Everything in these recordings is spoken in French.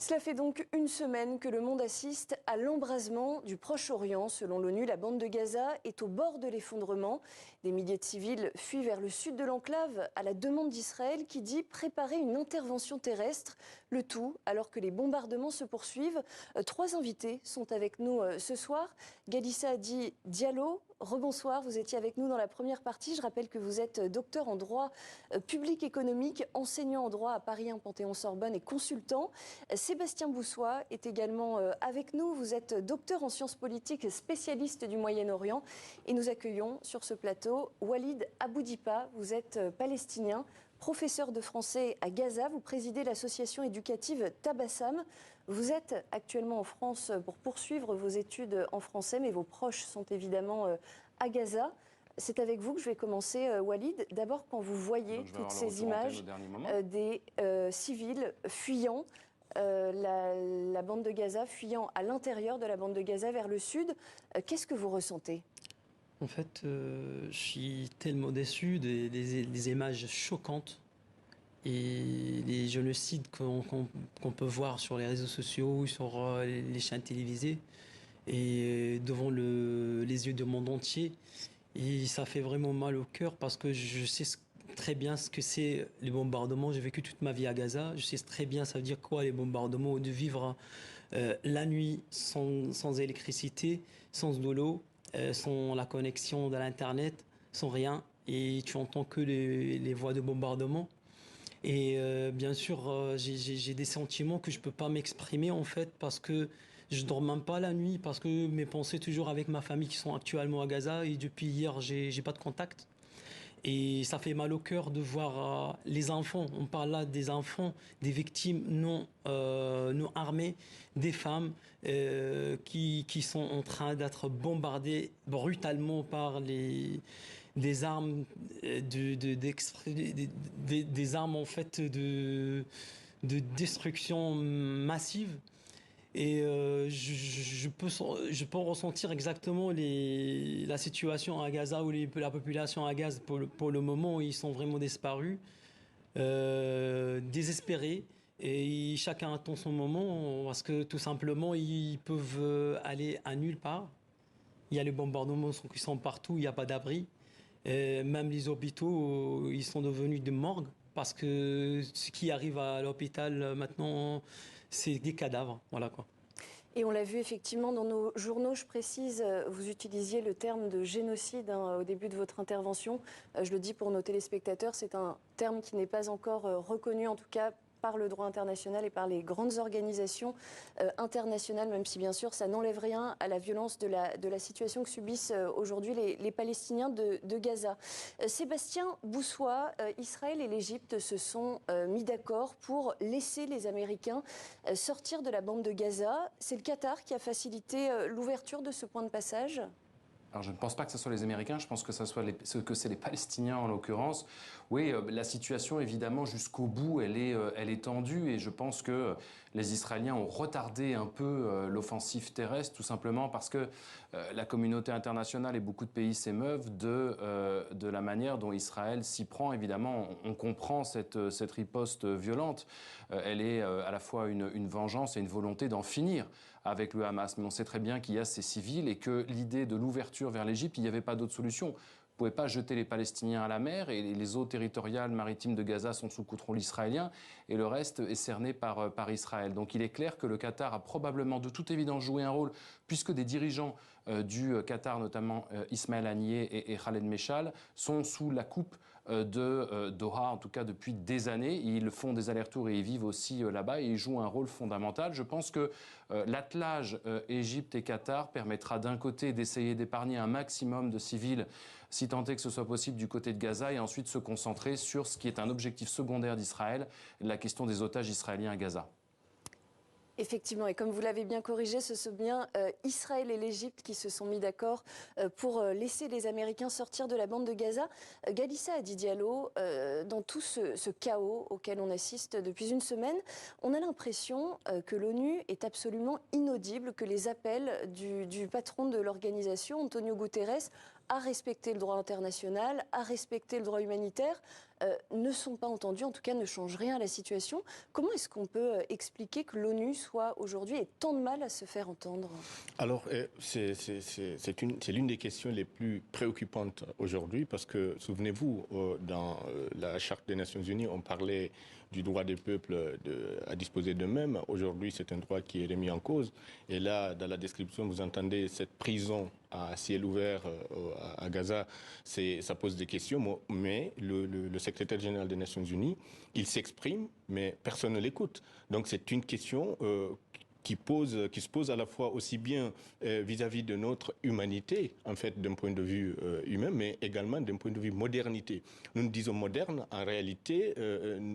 Cela fait donc une semaine que le monde assiste à l'embrasement du Proche-Orient. Selon l'ONU, la bande de Gaza est au bord de l'effondrement. Des milliers de civils fuient vers le sud de l'enclave à la demande d'Israël qui dit préparer une intervention terrestre. Le tout alors que les bombardements se poursuivent. Trois invités sont avec nous ce soir. Ghalissa Adi Diallo, rebonsoir, vous étiez avec nous dans la première partie. Je rappelle que vous êtes docteur en droit public économique, enseignant en droit à Paris 1 Panthéon-Sorbonne et consultant. Sébastien Boussois est également avec nous. Vous êtes docteur en sciences politiques, spécialiste du Moyen-Orient. Et nous accueillons sur ce plateau Walid Aboudipa. Vous êtes palestinien, professeur de français à Gaza. Vous présidez l'association éducative Tabassam. Vous êtes actuellement en France pour poursuivre vos études en français, mais vos proches sont évidemment à Gaza. C'est avec vous que je vais commencer, Walid. D'abord, quand vous voyez toutes ces images des civils fuyant la bande de Gaza, fuyant à l'intérieur de la bande de Gaza vers le sud, qu'est-ce que vous ressentez ? En fait, je suis tellement déçu des images choquantes et les génocides qu'on peut voir sur les réseaux sociaux, sur les chaînes télévisées et devant les yeux du monde entier. Et ça fait vraiment mal au cœur parce que je sais très bien ce que c'est les bombardements. J'ai vécu toute ma vie à Gaza. Je sais très bien ça veut dire quoi les bombardements, de vivre la nuit sans électricité, sans de l'eau, sans la connexion de l'Internet, sans rien. Et tu entends que les voix de bombardement. Et bien sûr, j'ai des sentiments que je ne peux pas m'exprimer en fait parce que je ne dors même pas la nuit parce que mes pensées toujours avec ma famille qui sont actuellement à Gaza et depuis hier, j'ai pas de contact. Et ça fait mal au cœur de voir les enfants, on parle là des enfants, des victimes non armées, des femmes qui sont en train d'être bombardées brutalement par des armes, des armes en fait de destruction massive. Et je peux ressentir exactement la situation à Gaza où la population à Gaza, pour le moment, ils sont vraiment disparus, désespérés. Et chacun attend son moment parce que tout simplement, ils peuvent aller à nulle part. Il y a les bombardements qui sont partout, il n'y a pas d'abri. Même les hôpitaux, ils sont devenus des morgues parce que ce qui arrive à l'hôpital maintenant, c'est des cadavres, voilà quoi. Et on l'a vu effectivement dans nos journaux, je précise, vous utilisiez le terme de génocide au début de votre intervention. Je le dis pour nos téléspectateurs, c'est un terme qui n'est pas encore reconnu, en tout cas par le droit international et par les grandes organisations internationales, même si bien sûr ça n'enlève rien à la violence de la situation que subissent aujourd'hui les Palestiniens de Gaza. Sébastien Boussois, Israël et l'Égypte se sont mis d'accord pour laisser les Américains sortir de la bande de Gaza. C'est le Qatar qui a facilité l'ouverture de ce point de passage ? Alors je ne pense pas que ce soit les Américains, je pense que que c'est les Palestiniens en l'occurrence. Oui, la situation évidemment jusqu'au bout, elle est tendue et je pense que les Israéliens ont retardé un peu l'offensive terrestre tout simplement parce que la communauté internationale et beaucoup de pays s'émeuvent de la manière dont Israël s'y prend. Évidemment, on comprend cette riposte violente. Elle est à la fois une vengeance et une volonté d'en finir avec le Hamas. Mais on sait très bien qu'il y a ces civils et que l'idée de l'ouverture vers l'Égypte, il n'y avait pas d'autre solution. Vous ne pouvez pas jeter les Palestiniens à la mer et les eaux territoriales maritimes de Gaza sont sous contrôle israélien et le reste est cerné par Israël. Donc il est clair que le Qatar a probablement de toute évidence joué un rôle puisque des dirigeants du Qatar, notamment Ismaël Haniyeh et Khaled Meshal, sont sous la coupe de Doha, en tout cas depuis des années. Ils font des allers-retours et ils vivent aussi là-bas et ils jouent un rôle fondamental. Je pense que l'attelage Égypte et Qatar permettra d'un côté d'essayer d'épargner un maximum de civils, si tant est que ce soit possible du côté de Gaza, et ensuite se concentrer sur ce qui est un objectif secondaire d'Israël, la question des otages israéliens à Gaza. Effectivement, et comme vous l'avez bien corrigé, ce sont bien Israël et l'Égypte qui se sont mis d'accord pour laisser les Américains sortir de la bande de Gaza. Ghalissa Adi Diallo, dans tout ce chaos auquel on assiste depuis une semaine, on a l'impression que l'ONU est absolument inaudible, que les appels du patron de l'organisation, Antonio Guterres, à respecter le droit international, à respecter le droit humanitaire, ne sont pas entendus, en tout cas ne changent rien à la situation. Comment est-ce qu'on peut expliquer que l'ONU soit aujourd'hui ait tant de mal à se faire entendre? Alors, c'est l'une des questions les plus préoccupantes aujourd'hui parce que, souvenez-vous, dans la Charte des Nations Unies, on parlait du droit des peuples à disposer d'eux-mêmes. Aujourd'hui, c'est un droit qui est remis en cause. Et là, dans la description, vous entendez cette prison à ciel ouvert à Gaza. Ça pose des questions, mais le secrétaire général des Nations Unies, il s'exprime, mais personne ne l'écoute. Donc c'est une question qui se pose à la fois aussi bien vis-à-vis de notre humanité, en fait, d'un point de vue humain, mais également d'un point de vue modernité. Nous disons moderne, en réalité,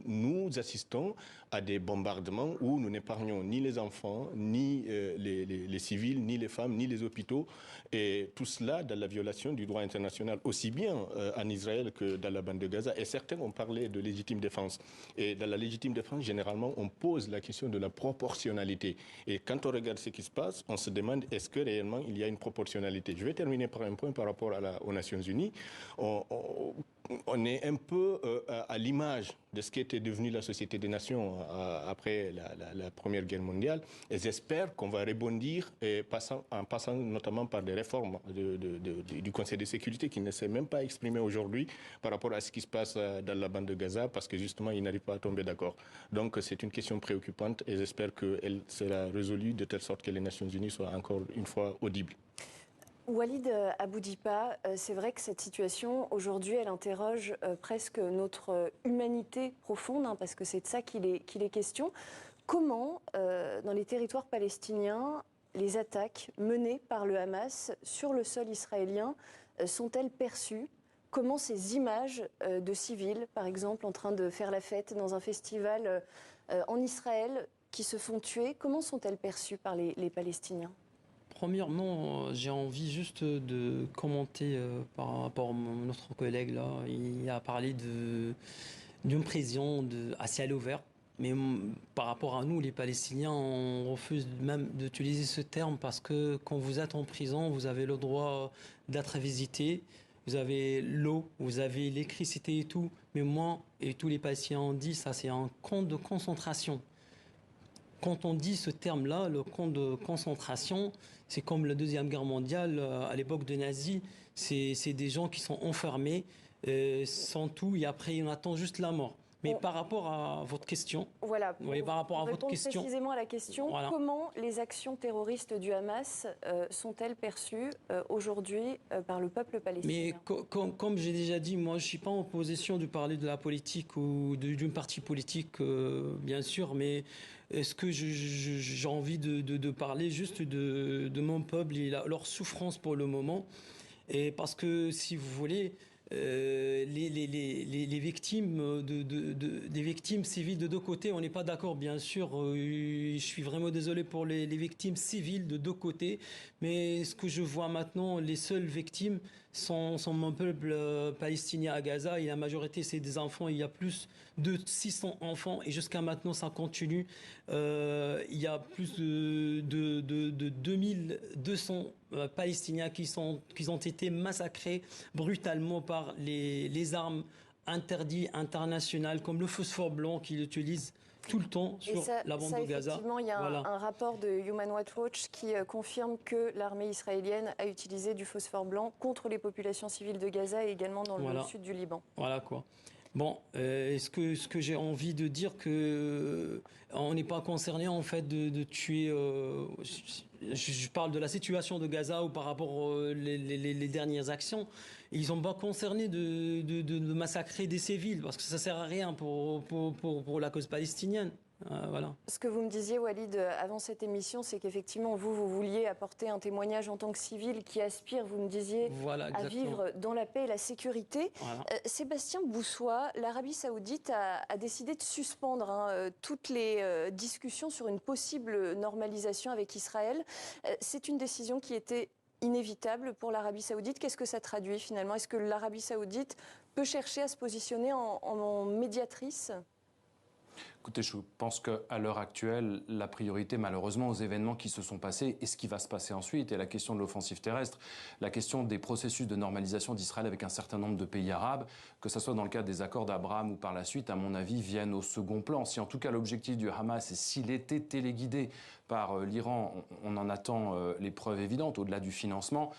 nous assistons à des bombardements où nous n'épargnons ni les enfants, ni les civils, ni les femmes, ni les hôpitaux, et tout cela dans la violation du droit international, aussi bien en Israël que dans la bande de Gaza. Et certains ont parlé de légitime défense. Et dans la légitime défense, généralement, on pose la question de la proportionnalité. Et quand on regarde ce qui se passe, on se demande est-ce que réellement il y a une proportionnalité. Je vais terminer par un point par rapport aux Nations Unies. On est un peu à l'image de ce qui était devenu la Société des Nations après la Première Guerre mondiale. Et j'espère qu'on va rebondir en passant notamment par des réformes du Conseil de sécurité qui ne s'est même pas exprimé aujourd'hui par rapport à ce qui se passe dans la bande de Gaza parce que justement, ils n'arrivent pas à tomber d'accord. Donc c'est une question préoccupante et j'espère qu'elle sera résolue de telle sorte que les Nations Unies soient encore une fois audibles. Walid Aboudipa, c'est vrai que cette situation, aujourd'hui, elle interroge presque notre humanité profonde, hein, parce que c'est de ça qu'il est question. Comment, dans les territoires palestiniens, les attaques menées par le Hamas sur le sol israélien sont-elles perçues? Comment ces images de civils, par exemple, en train de faire la fête dans un festival en Israël, qui se font tuer, comment sont-elles perçues par les Palestiniens? Premièrement, j'ai envie juste de commenter par rapport à notre collègue là. Il a parlé d'une prison à ciel ouvert. Mais par rapport à nous, les Palestiniens, on refuse même d'utiliser ce terme parce que quand vous êtes en prison, vous avez le droit d'être visité, vous avez l'eau, vous avez l'électricité et tout. Mais moi et tous les Palestiniens ont dit ça, c'est un camp de concentration. Quand on dit ce terme-là, le camp de concentration, c'est comme la Deuxième Guerre mondiale, à l'époque de nazis, c'est des gens qui sont enfermés, sans tout, et après on attend juste la mort. Mais par rapport à votre question, voilà, oui, par rapport à votre question, précisément à la question, voilà. Comment les actions terroristes du Hamas sont-elles perçues aujourd'hui par le peuple palestinien? Mais comme j'ai déjà dit, moi je ne suis pas en position de parler de la politique ou d'une partie politique, bien sûr, mais est-ce que j'ai envie de parler juste de mon peuple et leur souffrance pour le moment? Et parce que si vous voulez, les victimes des victimes civiles de deux côtés, on n'est pas d'accord, bien sûr. Je suis vraiment désolé pour les victimes civiles de deux côtés, mais ce que je vois maintenant, les seules victimes sont mon peuple palestinien à Gaza, et la majorité c'est des enfants. Il y a plus de 600 enfants et jusqu'à maintenant ça continue. Il y a plus de 2200 Palestiniens qui ont été massacrés brutalement par les armes interdites internationales comme le phosphore blanc qu'ils utilisent tout le temps sur la bande de Gaza. Effectivement, il y a un rapport de Human Rights Watch qui confirme que l'armée israélienne a utilisé du phosphore blanc contre les populations civiles de Gaza et également dans le sud du Liban. Voilà quoi. Bon, ce que j'ai envie de dire que on n'est pas concerné en fait de tuer. Je parle de la situation de Gaza ou par rapport aux les dernières actions. Ils sont pas concernés de massacrer des civils parce que ça sert à rien pour la cause palestinienne. Voilà. Ce que vous me disiez, Walid, avant cette émission, c'est qu'effectivement, vous vouliez apporter un témoignage en tant que civil qui aspire, vous me disiez, à vivre dans la paix et la sécurité. Voilà. Sébastien Boussois, l'Arabie Saoudite a décidé de suspendre toutes les discussions sur une possible normalisation avec Israël. C'est une décision qui était inévitable pour l'Arabie Saoudite. Qu'est-ce que ça traduit finalement? Est-ce que l'Arabie Saoudite peut chercher à se positionner en médiatrice? Écoutez, je pense qu'à l'heure actuelle, la priorité, malheureusement, aux événements qui se sont passés et ce qui va se passer ensuite, et la question de l'offensive terrestre, la question des processus de normalisation d'Israël avec un certain nombre de pays arabes, que ce soit dans le cadre des accords d'Abraham ou par la suite, à mon avis, viennent au second plan. Si en tout cas l'objectif du Hamas, et s'il était téléguidé par l'Iran, on en attend les preuves évidentes, au-delà du financement,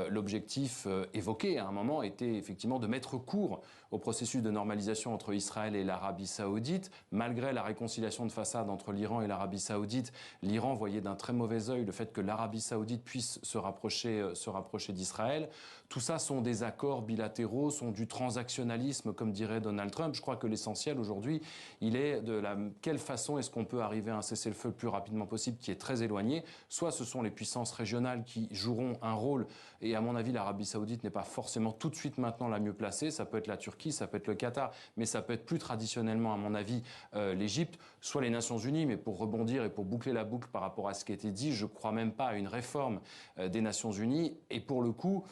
l'objectif évoqué à un moment était effectivement de mettre court au processus de normalisation entre Israël et l'Arabie saoudite. Malgré la réconciliation de façade entre l'Iran et l'Arabie saoudite, l'Iran voyait d'un très mauvais œil le fait que l'Arabie saoudite puisse se rapprocher d'Israël. Tout ça sont des accords bilatéraux, sont du transactionnalisme, comme dirait Donald Trump. Je crois que l'essentiel aujourd'hui, il est de quelle façon est-ce qu'on peut arriver à un cessez-le-feu le plus rapidement possible, qui est très éloigné. Soit ce sont les puissances régionales qui joueront un rôle, et à mon avis, l'Arabie saoudite n'est pas forcément tout de suite maintenant la mieux placée. Ça peut être la Turquie, ça peut être le Qatar, mais ça peut être plus traditionnellement, à mon avis, l'Égypte, soit les Nations Unies. Mais pour rebondir et pour boucler la boucle par rapport à ce qui a été dit, je ne crois même pas à une réforme des Nations Unies. Et pour le coup,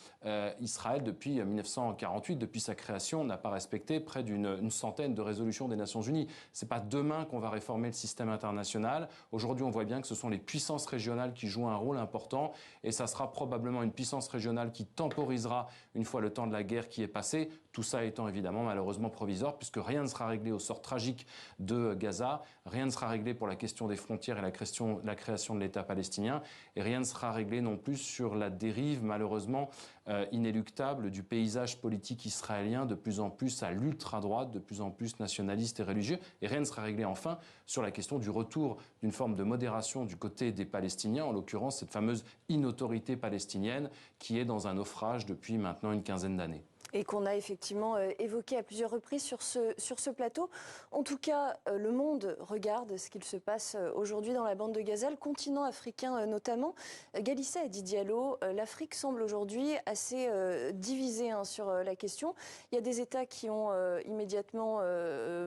Israël, depuis 1948, depuis sa création, n'a pas respecté près d'une centaine de résolutions des Nations Unies. Ce n'est pas demain qu'on va réformer le système international. Aujourd'hui, on voit bien que ce sont les puissances régionales qui jouent un rôle important, et ça sera probablement une puissance régionale qui temporisera une fois le temps de la guerre qui est passé. Tout ça étant évidemment malheureusement provisoire, puisque rien ne sera réglé au sort tragique de Gaza, rien ne sera réglé pour la question des frontières et la création de l'État palestinien, et rien ne sera réglé non plus sur la dérive malheureusement inéluctable du paysage politique israélien, de plus en plus à l'ultra-droite, de plus en plus nationaliste et religieux, et rien ne sera réglé enfin sur la question du retour d'une forme de modération du côté des Palestiniens, en l'occurrence cette fameuse inautorité palestinienne qui est dans un naufrage depuis maintenant une quinzaine d'années. Et qu'on a effectivement évoqué à plusieurs reprises sur ce plateau. En tout cas, le monde regarde ce qu'il se passe aujourd'hui dans la bande de Gaza, le continent africain notamment. Galissa a dit Diallo, l'Afrique semble aujourd'hui assez divisée sur la question. Il y a des États qui ont immédiatement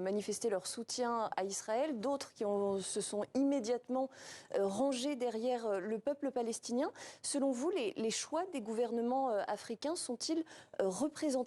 manifesté leur soutien à Israël, d'autres qui se sont immédiatement rangés derrière le peuple palestinien. Selon vous, les choix des gouvernements africains sont-ils représentatifs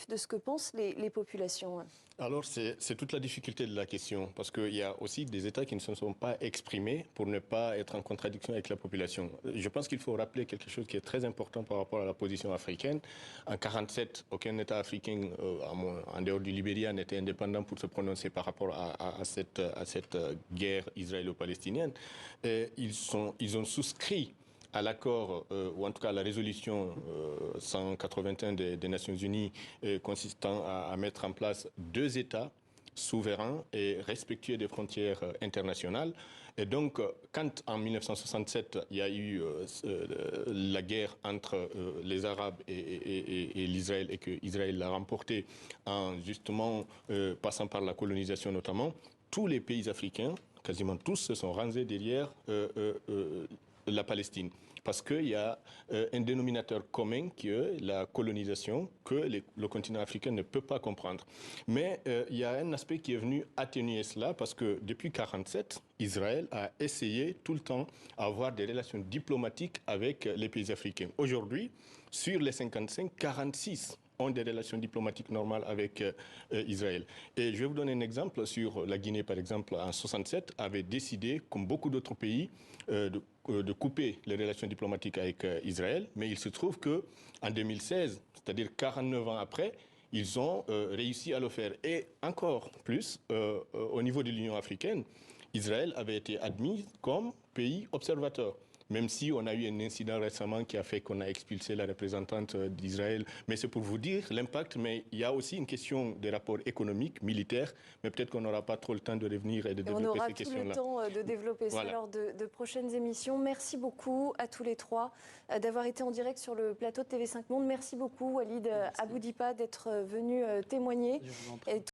de ce que pensent les populations? Alors, c'est toute la difficulté de la question, parce qu'il y a aussi des États qui ne se sont pas exprimés pour ne pas être en contradiction avec la population. Je pense qu'il faut rappeler quelque chose qui est très important par rapport à la position africaine. En 1947, aucun État africain, en dehors du Libéria, n'était indépendant pour se prononcer par rapport à cette guerre israélo-palestinienne. Ils ont souscrit à l'accord, ou en tout cas à la résolution 181 des Nations Unies consistant à mettre en place 2 États souverains et respectueux des frontières internationales. Et donc, quand en 1967, il y a eu la guerre entre les Arabes et l'Israël, et que Israël l'a remporté en justement passant par la colonisation notamment, tous les pays africains, quasiment tous, se sont rangés derrière la Palestine. Parce qu'il y a un dénominateur commun qui est la colonisation que le continent africain ne peut pas comprendre. Mais il y a un aspect qui est venu atténuer cela parce que depuis 1947, Israël a essayé tout le temps d'avoir des relations diplomatiques avec les pays africains. Aujourd'hui, sur les 55, 46 ont des relations diplomatiques normales avec Israël. Et je vais vous donner un exemple. Sur la Guinée, par exemple, en 1967, avait décidé, comme beaucoup d'autres pays, de couper les relations diplomatiques avec Israël. Mais il se trouve qu'en 2016, c'est-à-dire 49 ans après, ils ont réussi à le faire. Et encore plus, au niveau de l'Union africaine, Israël avait été admis comme pays observateur. Même si on a eu un incident récemment qui a fait qu'on a expulsé la représentante d'Israël. Mais c'est pour vous dire l'impact. Mais il y a aussi une question des rapports économiques, militaires. Mais peut-être qu'on n'aura pas trop le temps de revenir et de développer ces questions-là. On aura tout le temps de développer ça lors de prochaines émissions. Merci beaucoup à tous les trois d'avoir été en direct sur le plateau de TV5 Monde. Merci beaucoup Walid Aboudipa d'être venu témoigner.